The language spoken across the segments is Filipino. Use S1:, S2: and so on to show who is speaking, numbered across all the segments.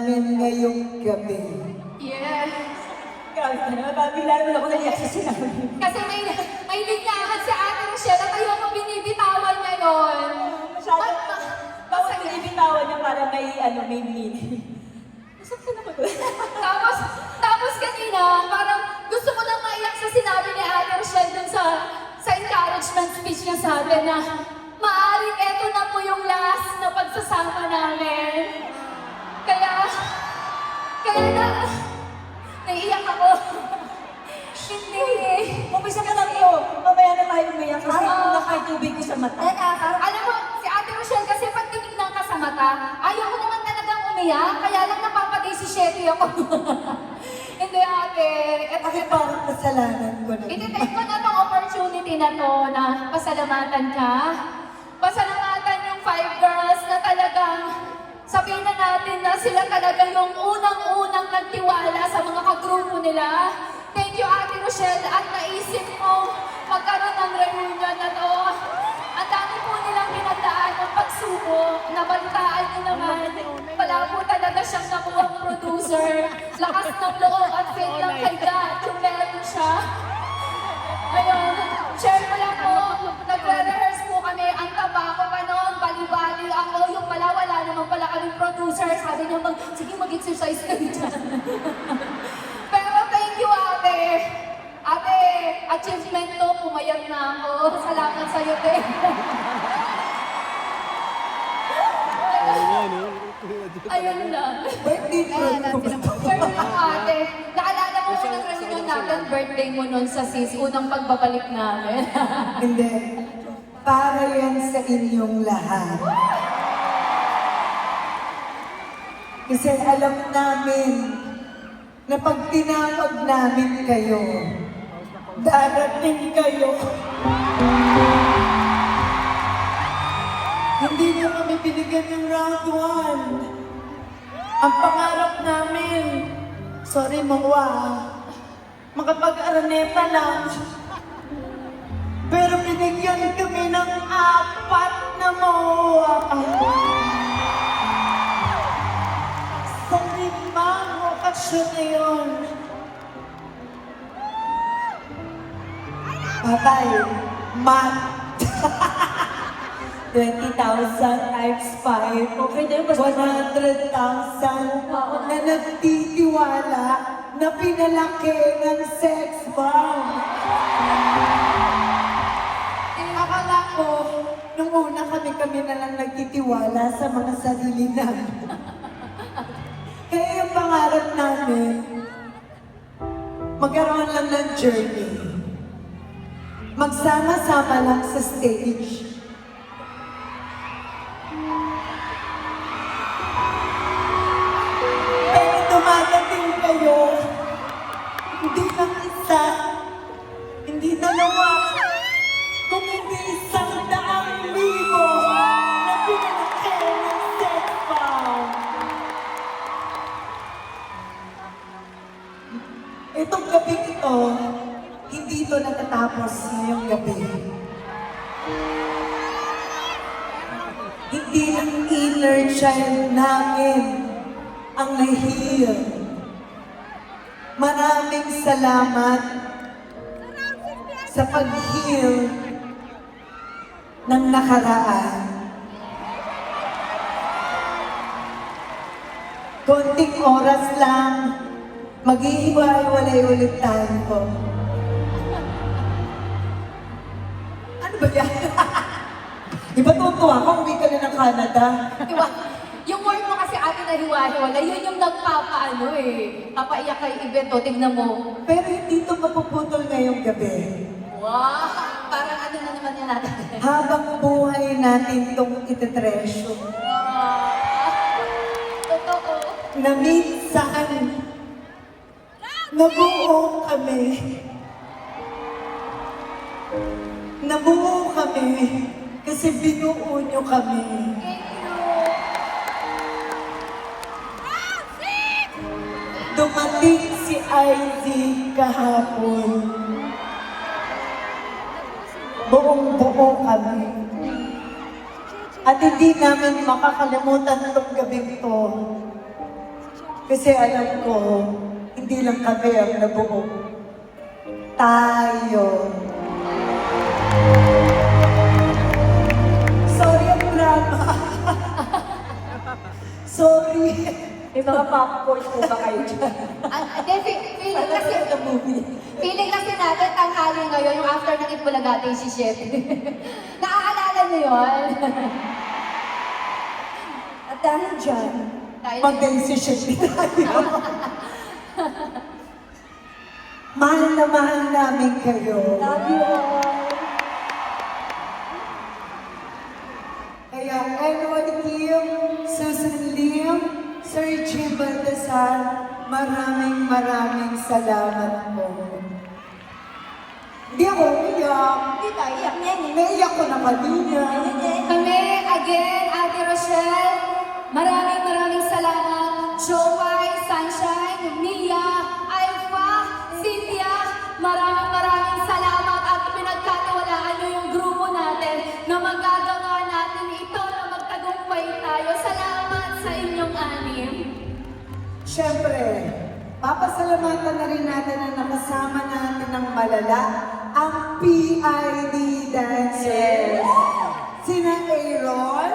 S1: namin ngayong gabi.
S2: Yes.
S3: Grabe ka naman, babila naman ako naiyak sa sinabi.
S2: Kasi may linyahan si Ate Rochelle at ayaw mo binibitawan niya yun.
S3: Masyado. Bawat binibitawan niya para may meaning. Nasaktan ako doon.
S2: Tapos kanina, parang gusto ko lang maiyak sa sinabi ni Ate Rochelle dun sa encouragement speech niya sa atin na maaaring eto na po yung last na pagsasama namin. Kaya naiiyak ako. Hindi.
S3: Umpisa ka lang ito. Mamaya na tayo umiyak kasi nakatubig ko sa mata.
S2: Alam mo, si Ate Rochelle kasi pag tinignan ka sa mata, ayaw ko naman talagang umiyak, kaya lang napapadesisyeto ako. Hindi ate.
S1: Bakit parang kasalanan ko na?
S2: Ititake ko na tong opportunity na to na pasalamatan ka. Pasalamatan yung 5 girls na talagang sabihin na natin na sila talaga yung unang-unang nagtiwala sa mga kagrupo nila. Thank you Ate Rochelle at naisip mo magkaroon ng reunion na to. Ang dami po nilang pinagdaan ng pagsubok. Nabalitaan niyo naman. Wala po talaga siyang nakuhang producer. Lakas ng loob at faith lang kay God yung meron siya. Ayun, share ko lang po. Nagre-rehearse po kami. Ang taba ko pa noon, bali-bali ako. Yung pala, wala naman pala kaming producer. Sabi niya, sige mag-exercise kayo dyan. Pero thank you, ate. Ate, achievement to, pumayag na ako. Salamat sa'yo, te. Ayun lang.
S1: Birthday friend ko ba?
S2: Pero lang ate, naalala mo mo ng reunion natin, birthday mo nun sa sis, unang pagbabalik namin.
S1: Hindi. Para yan sa inyong lahat. Kasi alam namin na pag tinawag namin kayo, darating kayo. Hindi niyo kami binigyan ng round 1. Ang pangarap namin, sorry mawa, makapag-araneta lang. Pero binigyan kami ng 4 na mawa. Sa 5 okasyon na yun. Patay, mat.
S3: 20,000 times 5. Okay na yun,
S1: 100,000 na nagtitiwala na pinalaki ng sex bomb. Akala ko, nung una kami na lang nagtitiwala sa mga sarili namin. Kaya yung pangarap namin, magkaroon lang ng journey. Magsama-sama lang sa stage. Pero dumadating kayo, hindi lang isa, hindi dalawa, kung hindi 100,000 na pinalaki ng sex bomb. Itong gabi ito, hindi ito natatapos ngayong gabi. Hindi lang inner child namin ang nahihil. Maraming salamat sa pag-heal ng nakaraan. Konting oras lang, mag-iiwalay ulit tayo. Ano ba yan? Di ba tutuwa ka? Uwi ka na ng Canada.
S2: Diba? Yung word mo kasi ate na hiwa-hiwala, yun yung nagpapaano eh. Papaiyak kay Ibeto, tignan mo.
S1: Pero hindi ito mapuputol ngayong gabi.
S2: Wow! Parang ano na naman yan natin.
S1: Habang buhay natin itong itetresyo.
S2: Totoo.
S1: Na minsan, nabuo kami. Nabuo kami kasi binuo nyo kami. Dumating si Ivy kahapon. Buong-buo kami. At hindi namin makakalimutan itong gabing ito. Kasi alam ko, hindi lang kami ang nabuo. Tayo. Sorry ang drama. Sorry.
S3: May mga popcorn po ba kayo dyan?
S2: Feeling kasi, feeling kasi natin tanghali ngayon yung after ng Itbulagate si Chef. Naaalala niyo yun?
S3: At dahil dyan,
S1: Mag-decision tayo. Mahal na mahal namin kayo.
S3: love you all.
S1: Kaya Edward Kim, Susan Lim, Sir Jim Baltasar, maraming salamat po. Hindi ako umiyak.
S3: Hindi tayo iyak niyan eh.
S1: Naiyak ko na kanina.
S2: Kami, again, Ate Rochelle, maraming salamat. Joy, Sunshine, Mia, Alpha, Cynthia, maraming salamat at pinagkatiwalaan niyo yung grupo natin na magagawa natin ito na magtagumpay tayo. Salamat sa inyong anim.
S1: Siyempre, papasalamatan na rin natin na nakasama natin ng malala, ang PID dancers. Sina Aaron,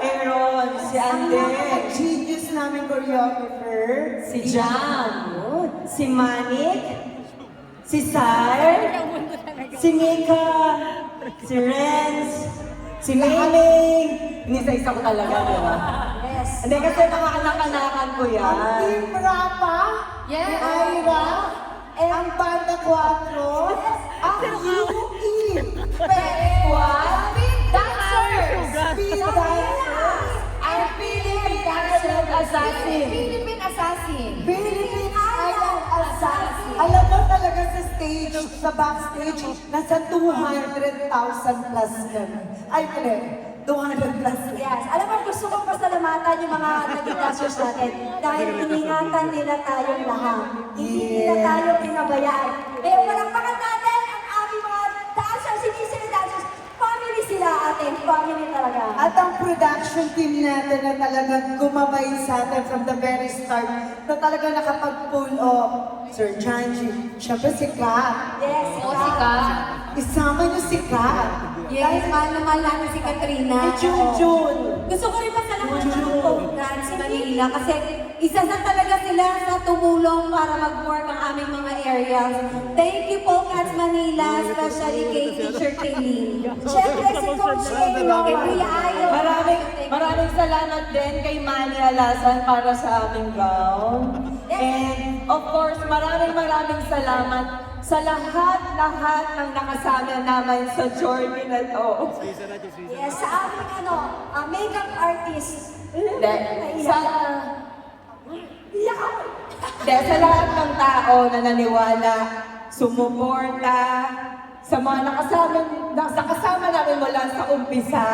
S3: Si
S1: ang
S3: Ande,
S1: genius namin choreographer,
S3: si Jam, si Manik, si Sar, si Mika, si Renz, si Miming. Inisa-isa ko talaga, di ba? Yes. Hindi kasi mga anak-anakan ko
S1: ang
S3: yan.
S1: Team Rapa,
S2: Yes.
S1: ni Ira, ang Banda 4, ang UE,
S2: What? Dancers!
S1: Speed Dancers,
S2: Ang Philippine Dancers Assassin. Philippine Assassin.
S1: Philippine Idol Assassin. Alam mo talaga sa stage, sa backstage, nasa 200,000 plus kami. Ay, pala, 200 plus.
S4: Yes. Alam mo, gusto kong pasalamatan yung mga naging dancers natin dahil iningatan nila tayong lahat. Hindi nila
S1: Yeah.
S4: tayo pinabayaan. Kaya palakpakan natin ang aming mga dancers, hindi sila dancers. Family sila atin. Family talaga.
S1: At ang production team natin na talagang gumabay sa atin from the very start, na talagang nakapag-pull off. Sir Janji, syempre si Kat.
S4: Yes,
S2: O, si Kat.
S1: Isama niyo si Kat.
S4: Yes, mahal na mahal namin si Katrina.
S1: Si Junjun.
S4: Gusto ko rin pasalamatan ng Congrats Manila kasi isa na talaga sila sa tumulong para mag-work ang aming mga areas. Thank you po, Congrats Manila, especially kay Teacher Kaylin. Siyempre si Coach Aaron, kay Kuya Ayo.
S3: Maraming salamat din kay Manny Alasan para sa aming gown. And of course, maraming salamat sa lahat ng nakasama namin sa journey na to.
S4: Yes, sa aming makeup artist.
S3: Sa lahat ng tao na naniwala, sumuporta, sa mga nakasama namin mula sa umpisa,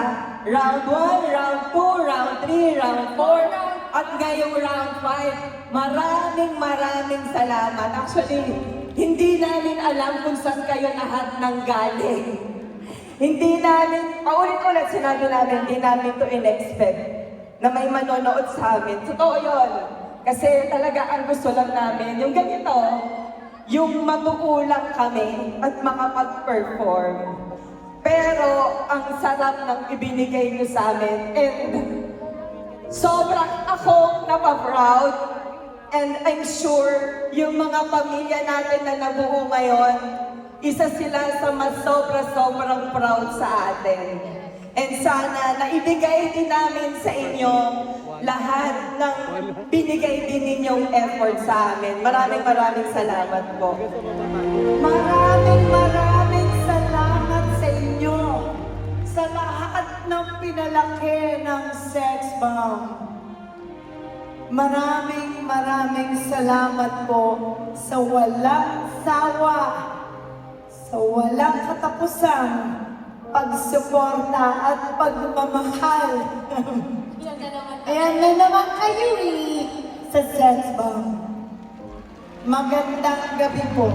S3: round 1, round 2, round 3, round 4, at ngayong round 5, maraming salamat. Actually, hindi namin alam kung saan kayo lahat nanggaling. Hindi namin, paulit-ulit sinabi namin, hindi namin to in-expect na may manonood sa amin. Totoo yun. Kasi talaga ang gusto lang namin, yung ganito, yung magugulang kami at makapag-perform. Pero ang sarap ng ibinigay niyo sa amin. And sobrang akong napaproud. And I'm sure yung mga pamilya natin na nabuo ngayon, isa sila sa mas sobrang proud sa atin. And sana naibigay din namin sa inyo lahat ng binigay din ninyong effort sa amin. Maraming salamat po.
S1: Maraming salamat sa inyo sa lahat ng pinalaki ng Sex Bomb. Maraming salamat po sa walang sawa, sa walang katapusang pagsuporta at pagmamahal. Ayan na naman kayo sa Sex Bomb. Magandang gabi po.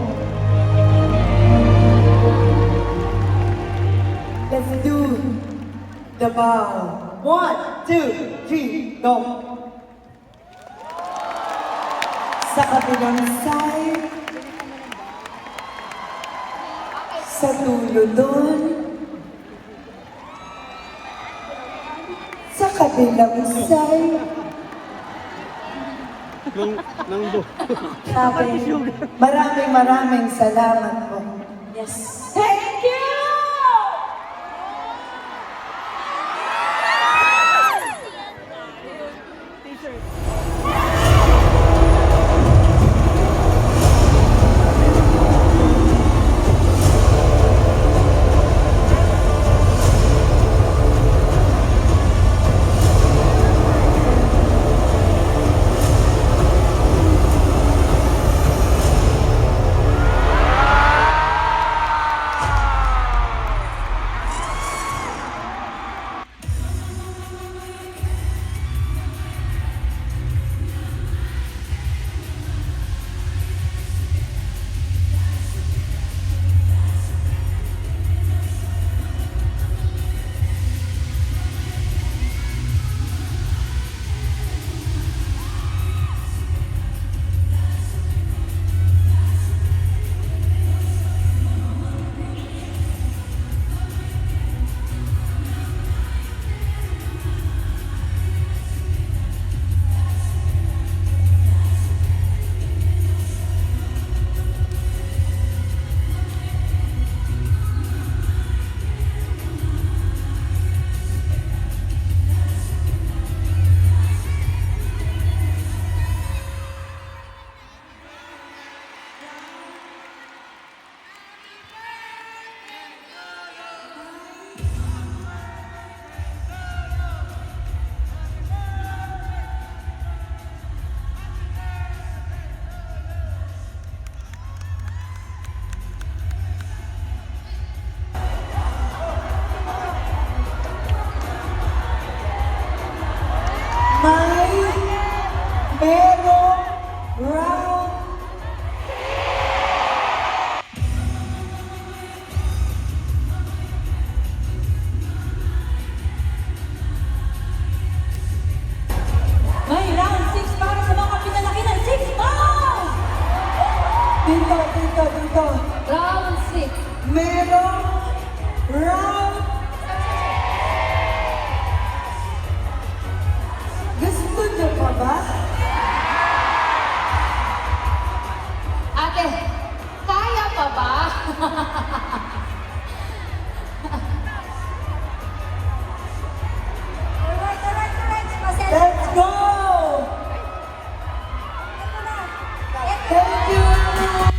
S1: Let's do the bow. 1, 2, 3, go. Sa kabilang side. Sa dulo doon. Sa kabilang side. Maraming salamat po.
S4: Yes.
S3: Thank you!
S1: merong round.
S4: May round 6 para sa mga pinalaki ng 6 pounds!
S1: Dito.
S2: Round 6.
S1: Merong round. Gusto niyo pa ba?
S2: Ate, kaya pa ba?
S4: Alright.
S1: Let's go! Thank you!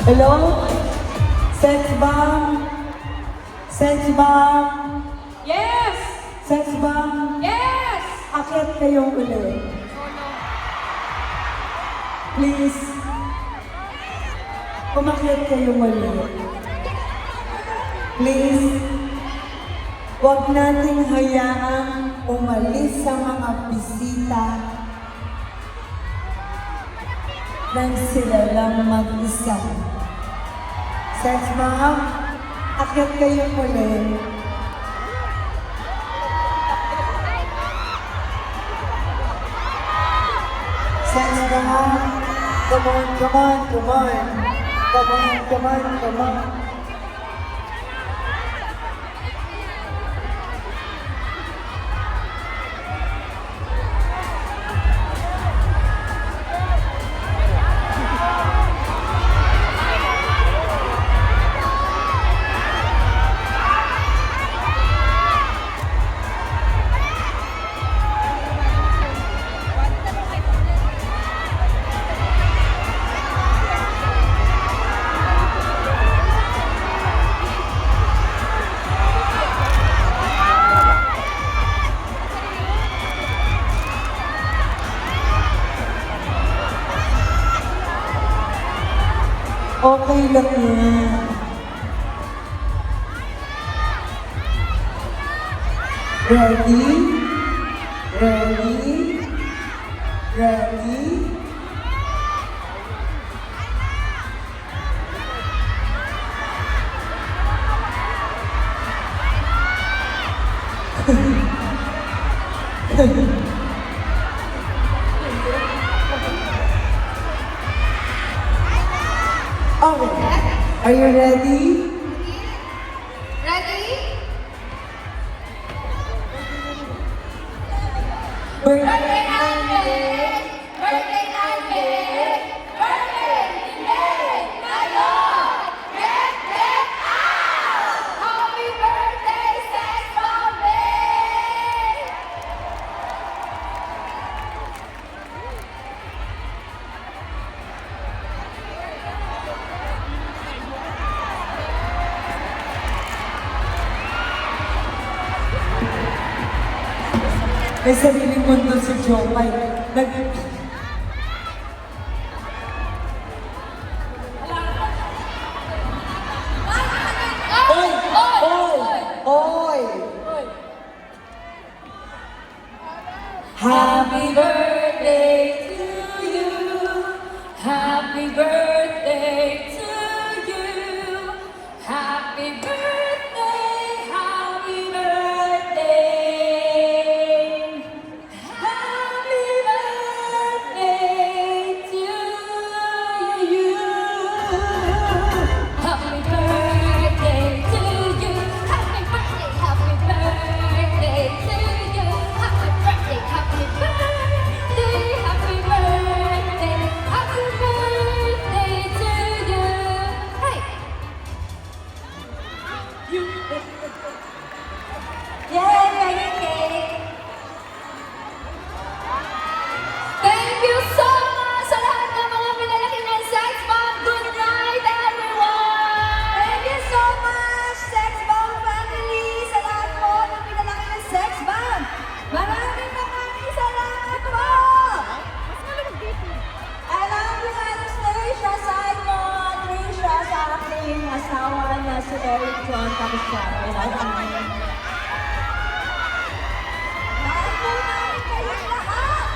S1: Hello? Sex bomb? Sex bomb?
S2: Yes!
S1: Sex bomb?
S2: Yes!
S1: Akit kayo ulit. Please. umakyat kayo muli. Please, huwag nating hayaang umalis sa mga bisita nang sila lang mag-isa. Sex Mom, akyat kayo muli. Sex Mom, come on, come on, come on. Come on, come on, come on. Okay lang yan. Ready? Ready? Ready? Okay. Are you ready?
S2: Ready?
S1: Birthday
S2: Alvin! Birthday Alvin! Birthday Alvin! Ngayon! Get out! Happy birthday, Sex Alvin!
S1: May sariling mundo si Jomay. Oy! Oy! Oy!
S2: Happy birthday to you. Happy birthday to you. Happy birthday, happy birthday. Happy birthday to you. Happy birthday to you. Happy birthday, happy birthday to you. Happy birthday, happy birthday, happy birthday, happy birthday to you. Hey!
S4: Yay! Very cake!
S2: Thank you so much sa lahat ng mga pinalaki ng Sex Bomb. Good night, everyone!
S4: Thank you so much, Sex Bomb family, sa lahat po ng pinalaki ng Sex Bomb. Maraming salamat po! I love you, Ate Trisha Simon, Trisha sa aking asawa na si Eric John Capistrano. I love you. Mahal po namin kayong lahat!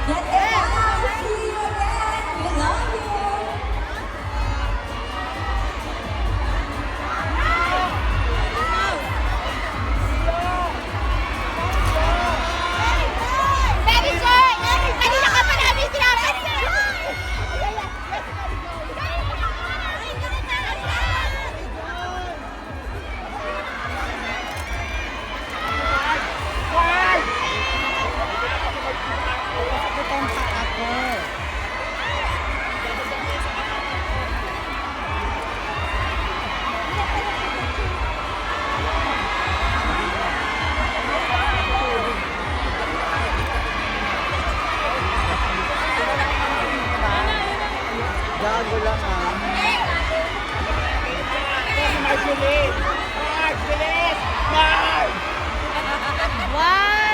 S4: Get out! See you again! We love you!
S2: Baby Joy! Kanina ka pa namin sinabi!
S5: Gago lang ah. March, bilis! March, bilis! March!
S2: Wow!